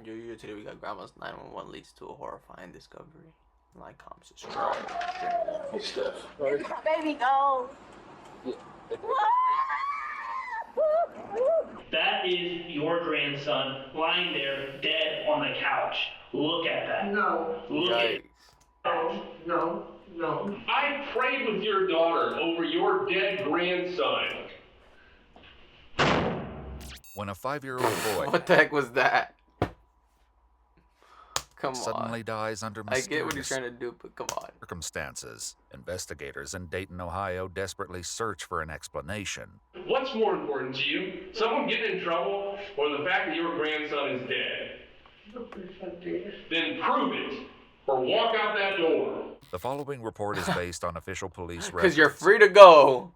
Today we got Grandma's 911 leads to a horrifying discovery. Like, comment, subscribe. Hey, Steph. Baby, go. That is your grandson lying there dead on the couch. Look at that. No. Look at it. No. I prayed with your daughter over your dead grandson. When a 5-year-old boy What the heck was that? Come suddenly on. dies under I get what he's mysterious trying to do, but come on. circumstances, investigators in Dayton, Ohio desperately search for an explanation. What's more important to you? Someone getting in trouble or the fact that your grandson is dead? Then prove it or walk out that door. The following report is based on official police records. Because you're free to go.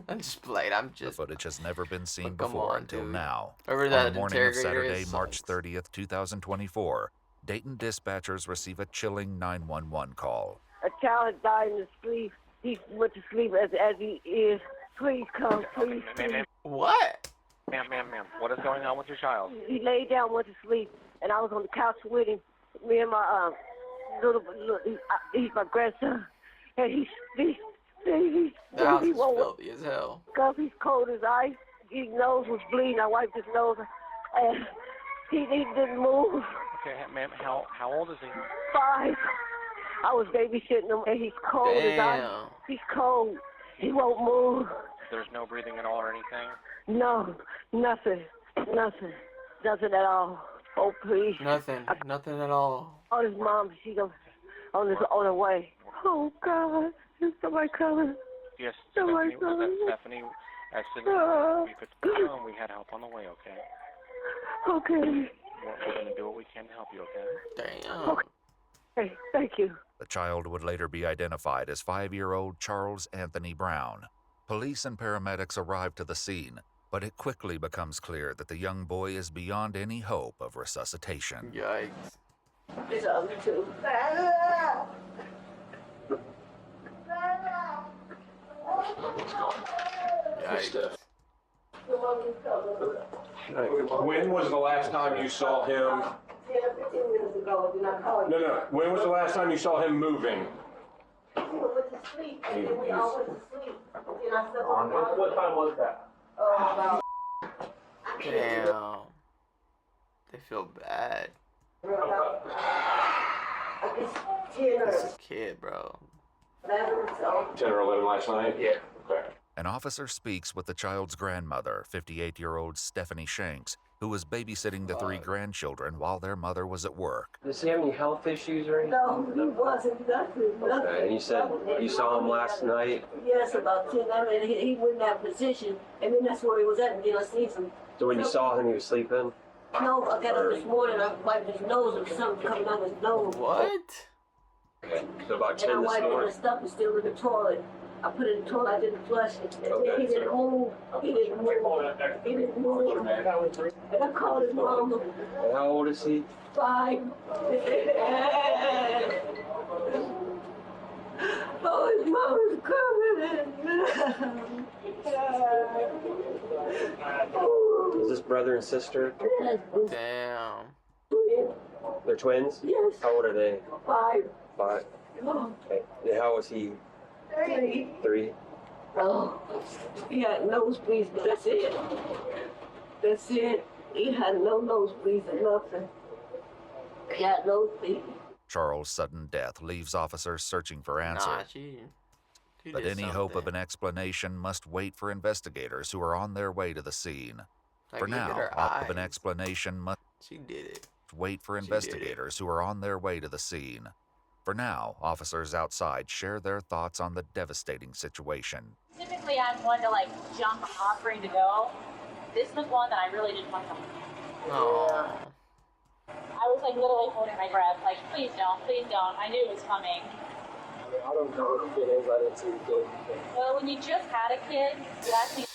I'm just playing. The footage has never been seen But come before on, until dude. now. Remember On that the morning of interrogator Saturday, is March sucks. 30th, 2024, Dayton dispatchers receive a chilling 911 call. A child had died in his sleep. He went to sleep as he is. Please come, please. Ma'am, What? ma'am, what is going on with your child? He laid down, went to sleep, and I was on the couch with him. Me and my he's my grandson, and he's The house he is won't filthy as hell. up. He's cold as ice. His nose was bleeding. I wiped his nose, and he didn't move. Okay, ma'am, how old is he? 5. I was babysitting him, and he's cold as ice. Damn. He's cold. He won't move. There's no breathing at all or anything? No, nothing at all. Oh, please. Nothing at all. Oh, his mom, she's on her way. Oh, God. Is somebody coming? Yes, Somebody Stephanie, was coming? that Stephanie? As soon as we could come, we had help on the way, okay? Okay. We're going to do what we can to help you, okay? Damn. Hey, thank you. The child would later be identified as 5-year-old Charles Anthony Brown. Police and paramedics arrive to the scene, but it quickly becomes clear that the young boy is beyond any hope of resuscitation. Yikes. It's on too. Yikes. Steph. When was the last time you saw him? 15 minutes ago, did I call you? No. When was the last time you saw him moving? We went to sleep, and then we all went to sleep. Then I slept on the What time was that? about Damn. They feel bad. I guess 10 or This is a kid, bro. 11 or so. 10 or 11 last night? Yeah. Okay. An officer speaks with the child's grandmother, 58-year-old Stephanie Shanks, who was babysitting the 3 grandchildren while their mother was at work. Does he have any health issues or anything? No, he wasn't nothing. Okay, and you said you saw him last night. Yes, about 10. I mean, he went in that position, and then that's where he was at, and then I seen some. So when you saw him, he was sleeping? No, I got up this morning, I wiped his nose, and something coming out of his nose. What? Okay, so about And 10 I this wiped it, and morning? the stuff is still in the toilet. I put it in the toilet, I didn't flush it. And then Okay. he didn't move. He didn't move. And I called his mama. And how old is he? 5. Oh, his mama's coming. Is this brother and sister? Damn. They're twins? Yes. How old are they? 5. 5. Oh, Okay. And how was he? 3. 3? Oh, he had nosebleeds, but that's it. That's it. He had no nosebleeds or nothing. He had nosebleeds. Charles' sudden death leaves officers searching for answers. Nah, she But did any hope of something. an explanation must wait for investigators who are on their way to the scene. Like, For look at now, her hope of an eyes. explanation must She did it. wait for She did it. investigators who are on their way to the scene. For now, officers outside share their thoughts on the devastating situation. Typically, I'm one to like jump offering to go. This was one that I really didn't want to. Oh. I was like literally holding my breath, like, please don't, please don't. I knew it was coming. I don't know what the kid is. I didn't see the kid. Well, when you just had a kid, the last thing you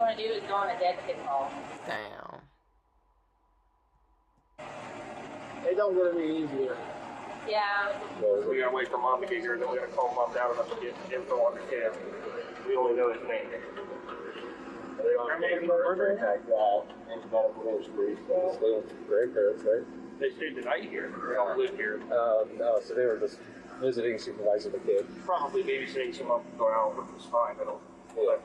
want to do is go on a dead kid call. Damn. It don't get any easier. Yeah. We gotta wait for mom to get here, then we're gonna call mom down enough to get info on the kid. We only know his name. they on murder attack? Into medical history. Stay with grandparents, right? They stayed the night here. They don't live here. No, so they were just visiting, supervising the kid. Probably babysitting someone go out, which is fine. I don't. Yeah.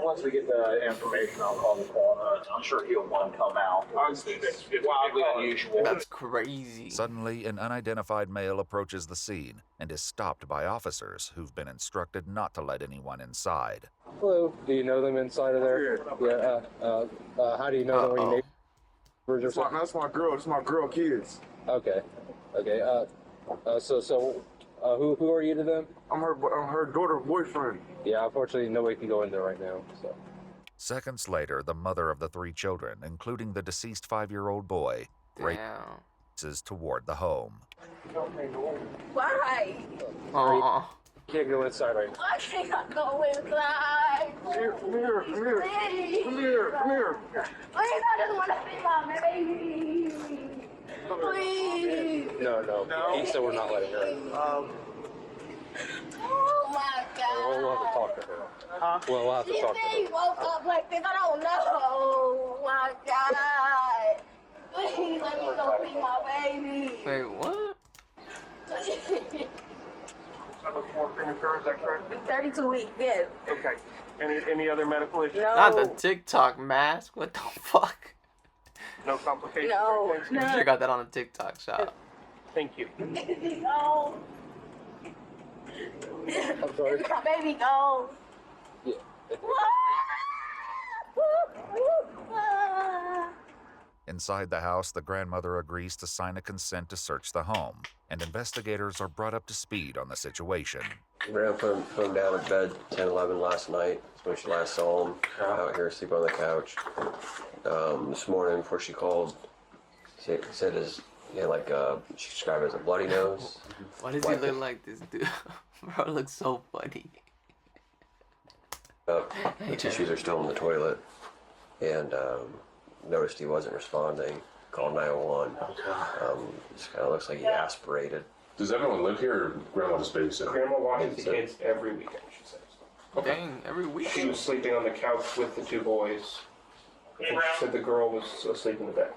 Once we get the information, I'll call the coroner. I'm sure he'll want to come out. It's wildly unusual. That's crazy. Suddenly, an unidentified male approaches the scene and is stopped by officers who've been instructed not to let anyone inside. Hello. Do you know them inside of there? Yeah. How do you know them? Were you neighbors or something? That's my girl. It's my girl kids. Okay. Who are you to them? I'm her daughter boyfriend. Yeah, unfortunately, nobody can go in there right now. So. Seconds later, the mother of the 3 children, including the deceased 5-year-old boy, Damn. races toward the home. Why? Aw. Can't go inside right now. I can't go inside. Come here. Please. Come here. Please, I just want to see my baby. Please. No. He said we're not letting her in. Oh my God. We'll have to talk to her. Huh? We'll have to She talk to said he her. woke up like this. I don't know. Oh my God. Please let me go see my baby. Wait, what? Is that correct? 32 weeks, yes. Okay. Any other medical issues? No. Not the TikTok mask. What the fuck? No complications? No. or anything? You should have got that on a TikTok shop. Thank you. No. I'm sorry. My baby gone. Yeah. Inside the house, the grandmother agrees to sign a consent to search the home, and investigators are brought up to speed on the situation. Grandpa put him down in bed 10, 11 last night. That's when she last saw him out here sleeping on the couch. This morning before she called, he said he had she described it as a bloody nose. Why does he look like this dude? Bro, it looks so funny. The tissues are still in the toilet, and noticed he wasn't responding. Called 911. Just kind of looks like he aspirated. Does everyone live here, or Grandma just babysitting? Grandma watches the kids every weekend, she says. Dang, every week. She was sleeping on the couch with the 2 boys. And she said the girl was asleep in the bed.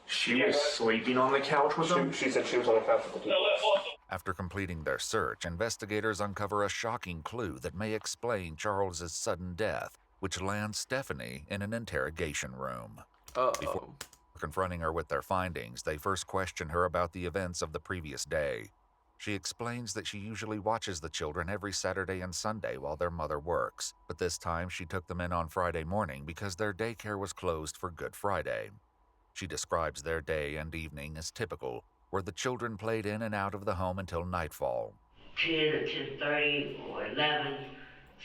She was sleeping on the couch with them? She said she was on the couch with the 2 boys. After completing their search, investigators uncover a shocking clue that may explain Charles's sudden death, which lands Stephanie in an interrogation room. Before confronting her with their findings, they first question her about the events of the previous day. She explains that she usually watches the children every Saturday and Sunday while their mother works, but this time she took them in on Friday morning because their daycare was closed for Good Friday. She describes their day and evening as typical, where the children played in and out of the home until nightfall. 10 or 10:30 or 11,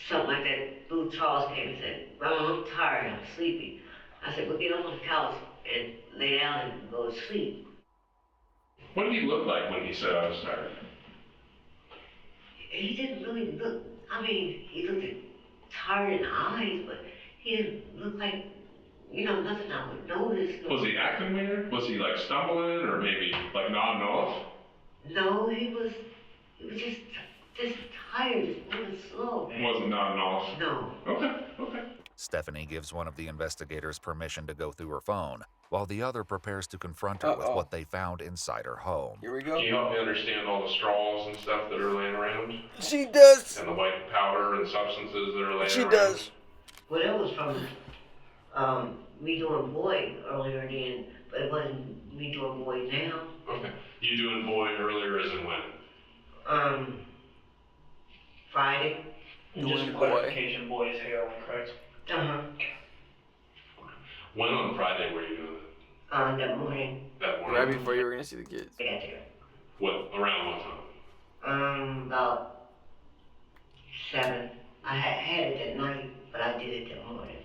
something like that. Little Charles came and said, "Mom, I'm tired, I'm sleepy." I said, "Well, get up on the couch and lay down and go to sleep." What did he look like when he said I was tired? He didn't really look, I mean, he looked tired in the eyes, but he didn't look like, nothing I would notice. Was he acting weird? Was he like stumbling or maybe like nodding off? No, he was just tired, just moving slow. Wasn't nodding off? No. Okay. Stephanie gives one of the investigators permission to go through her phone, while the other prepares to confront her with what they found inside her home. Here we go. Can you help me understand all the straws and stuff that are laying around? She does. And the white powder and substances that are laying She around? does. Well, that was from me doing boy earlier then, but it wasn't me doing boy now. Okay. You doing boy earlier as in when? And Friday. just for clarification, boy is heroin, correct? Uh-huh. When on Friday were you doing it? That morning. That morning? Right before you were gonna see the kids. I got there. Around what time? About 7. I had it that night, but I did it that morning.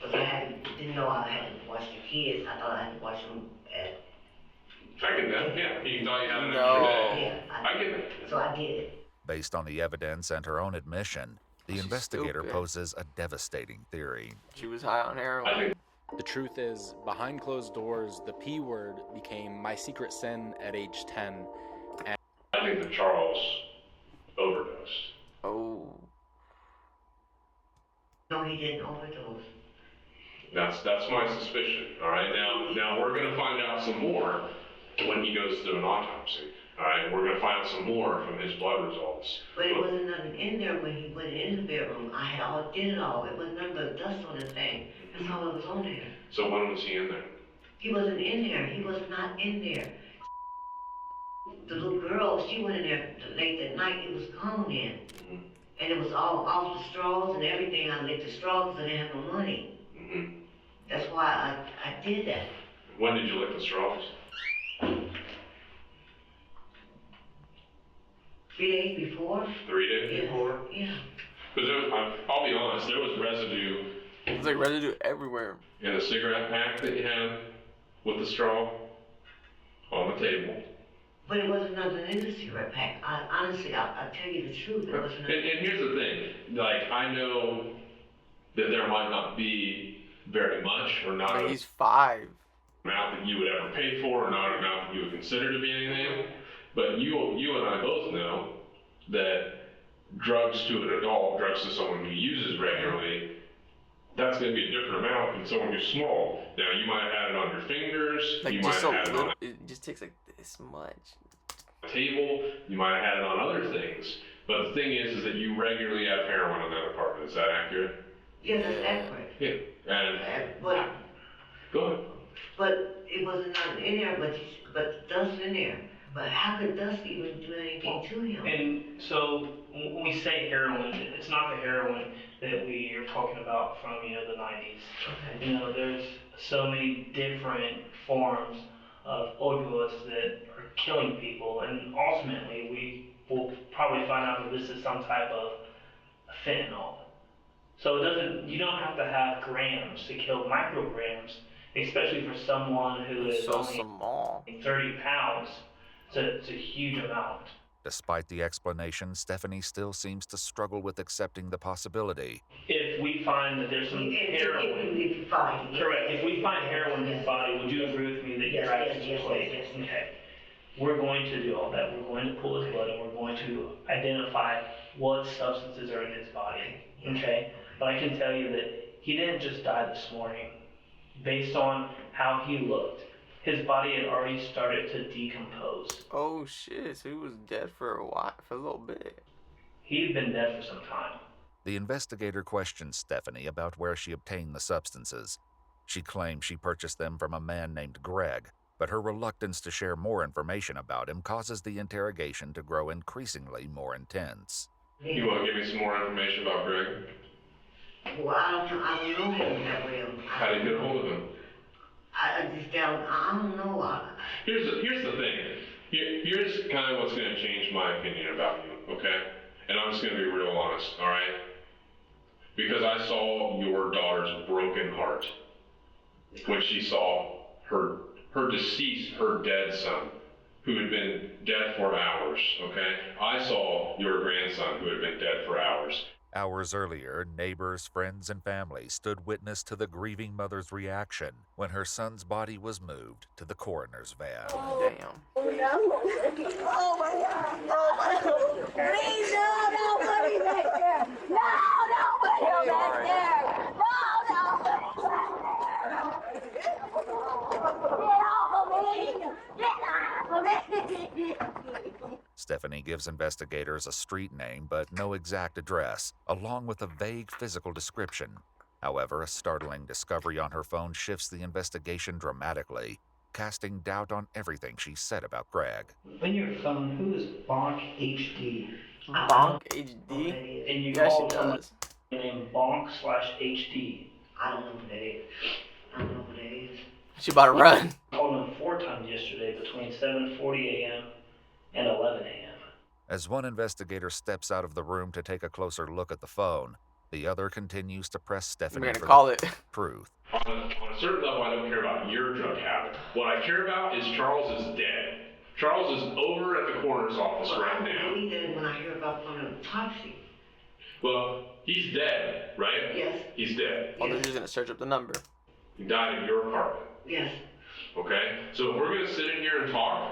Because I didn't know I had to watch the kids. I thought I had to watch them at... I get that, yeah. You thought you had an No. extra day. Yeah, I get it. So I did it. Based on the evidence and her own admission, the She's investigator stupid. poses a devastating theory. She was high on heroin. The truth is, behind closed doors, the P word became my secret sin at age 10. And I think that Charles overdosed. Oh. No, he didn't overdose. That's my suspicion. All right. Now we're gonna find out some more when he goes through an autopsy. All right. We're gonna find out some more from his blood results. But it wasn't nothing in there when he went in the bedroom. Did it all. It was nothing but dust on the thing. That's all that was on there. So when was he in there? He wasn't in there. He was not in there. The little girl, she went in there late that night. It was gone then. And it was all off the straws and everything. I licked the straws because I didn't have no money. That's why I did that. When did you lick the straws? 3 days before. 3 days before? Yeah. Because I'll be honest, there was residue. There's like residue everywhere. In the cigarette pack that you had with the straw on the table. But it wasn't nothing in the cigarette pack. Honestly, I'll tell you the truth. It wasn't nothing. And here's the thing. Like, I know that there might not be very much or not He's 5. amount that you would ever pay for or not an amount that you would consider to be anything. But you and I both know that drugs to an adult, drugs to someone who uses regularly, that's going to be a different amount than someone who's small. Now, you might have had it on your fingers. Like you just might have had it on it just takes like this much. a table. You might have had it on other things. But the thing is that you regularly have heroin in that apartment. Is that accurate? Yeah, that's accurate. Yeah. And But go ahead. But it wasn't nothing in there, but dust in there. But how could dust even do anything to him? And so when we say heroin, it's not the heroin that we are talking about from, the 90s. Okay. There's so many different forms of opioids that are killing people, and ultimately we will probably find out that this is some type of fentanyl. So you don't have to have grams to kill micrograms, especially for someone who is So only small. 30 pounds. It's a huge amount. Despite the explanation, Stephanie still seems to struggle with accepting the possibility. If we find that there's some heroin, If you find it. correct. If we find heroin in his body, would you agree with me that your actions are played? Yes. Okay. We're going to do all that. We're going to pull his blood and we're going to identify what substances are in his body. Okay. But I can tell you that he didn't just die this morning. Based on how he looked, his body had already started to decompose. Oh shit! So he was dead for a little bit. He'd been dead for some time. The investigator questions Stephanie about where she obtained the substances. She claims she purchased them from a man named Greg, but her reluctance to share more information about him causes the interrogation to grow increasingly more intense. You want to give me some more information about Greg? Well, I don't know him that well. How did you get a hold of him? I don't know. Here's the thing. Here's kind of what's going to change my opinion about you, okay? And I'm just going to be real honest, all right? Because I saw your daughter's broken heart when she saw her deceased, her dead son, who had been dead for hours, okay? I saw your grandson who had been dead for hours. Hours earlier, neighbors, friends, and family stood witness to the grieving mother's reaction when her son's body was moved to the coroner's van. Damn. Oh my God. Oh my God. Please, no, nobody back there. No, nobody back there. Stephanie gives investigators a street name but no exact address, along with a vague physical description. However, a startling discovery on her phone shifts the investigation dramatically, casting doubt on everything she said about Greg. On your phone, who is Bonk HD? Bonk HD? And you Yeah, called she someone does. named Bonk/HD. I don't know who that is. I don't know who that is. She about to run. I called him 4 times yesterday between 7:40 a.m. and 11 a.m. As one investigator steps out of the room to take a closer look at the phone, the other continues to press Stephanie We're gonna for call the it. truth. On a certain level, I don't care about your drug habit. What I care about is Charles is dead. Charles is over at the coroner's office right I now. believe that when I hear about from the autopsy. Well, he's dead, right? Yes. He's dead. Oh, they're just gonna search up the number. He died in your apartment. Yes. Okay? So if we're going to sit in here and talk,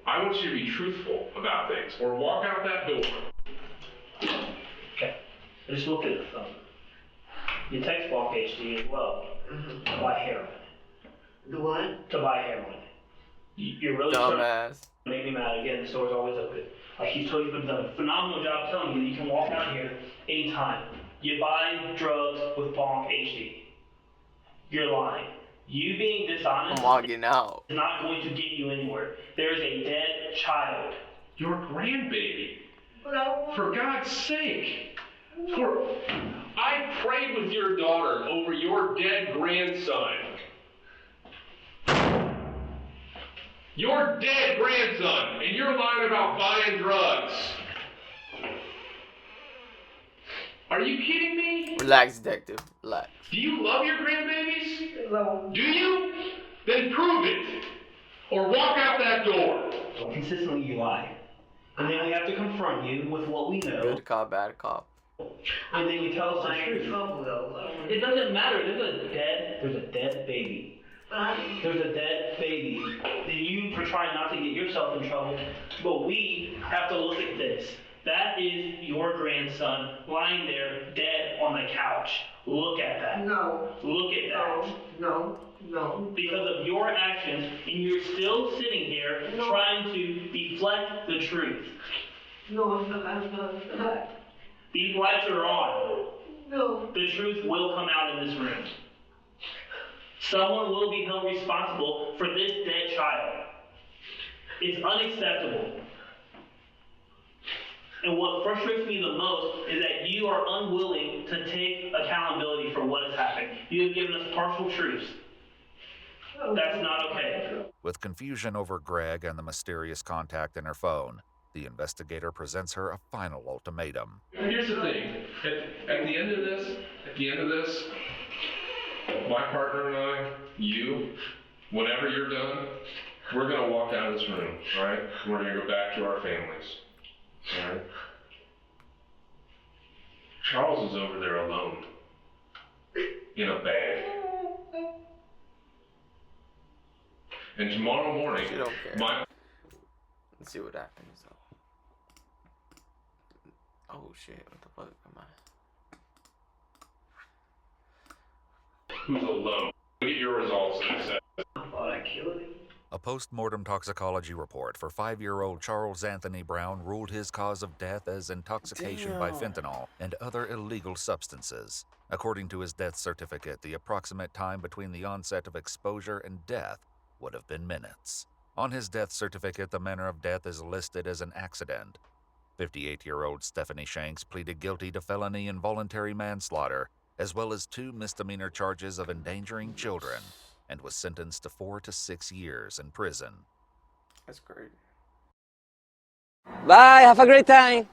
I want you to be truthful about things. Or walk out that door. Okay. I just looked at the phone. You text Bonk HD as well to buy heroin. The what? To buy heroin. You're really dumbass. Make me mad again. The store's always open. Like he's done a phenomenal job telling you that you can walk out here anytime. You buy drugs with Bonk HD. You're lying. You being dishonest I'm logging out. is not going to get you anywhere. There is a dead child. Your grandbaby. For God's sake. I prayed with your daughter over your dead grandson. Your dead grandson, and you're lying about buying drugs. Are you kidding me? Relax, detective. Relax. Do you love your grandbabies? No. Do you? Then prove it. Or walk out that door. Consistently you lie. And then we have to confront you with what we know. Good cop, bad cop. And then you tell us the truth. It doesn't matter. There's a dead baby. There's a dead baby. Then you are trying not to get yourself in trouble. But we have to look at this. That is your grandson lying there dead on the couch. Look at that. No. Look at that. No. Because of your actions, and you're still sitting here trying to deflect the truth. No, I'm not. These lights are on. No. The truth will come out in this room. Someone will be held responsible for this dead child. It's unacceptable. And what frustrates me the most is that you are unwilling to take accountability for what has happened. You have given us partial truths. That's not okay. With confusion over Greg and the mysterious contact in her phone, the investigator presents her a final ultimatum. Here's the thing. At the end of this, my partner and I, you, whenever you're done, we're gonna walk out of this room, all right? We're gonna go back to our families, all right? Charles is over there alone, in a bag. And tomorrow morning, You don't care. Let's see what happens though. Oh shit, what the fuck am I? Who's alone? Look at your results and accept. I thought I killed him. A post-mortem toxicology report for 5-year-old Charles Anthony Brown ruled his cause of death as intoxication by fentanyl and other illegal substances. According to his death certificate, the approximate time between the onset of exposure and death would have been minutes. On his death certificate, the manner of death is listed as an accident. 58-year-old Stephanie Shanks pleaded guilty to felony involuntary manslaughter, as well as 2 misdemeanor charges of endangering children, and was sentenced to 4 to 6 years in prison. That's great. Bye, have a great time.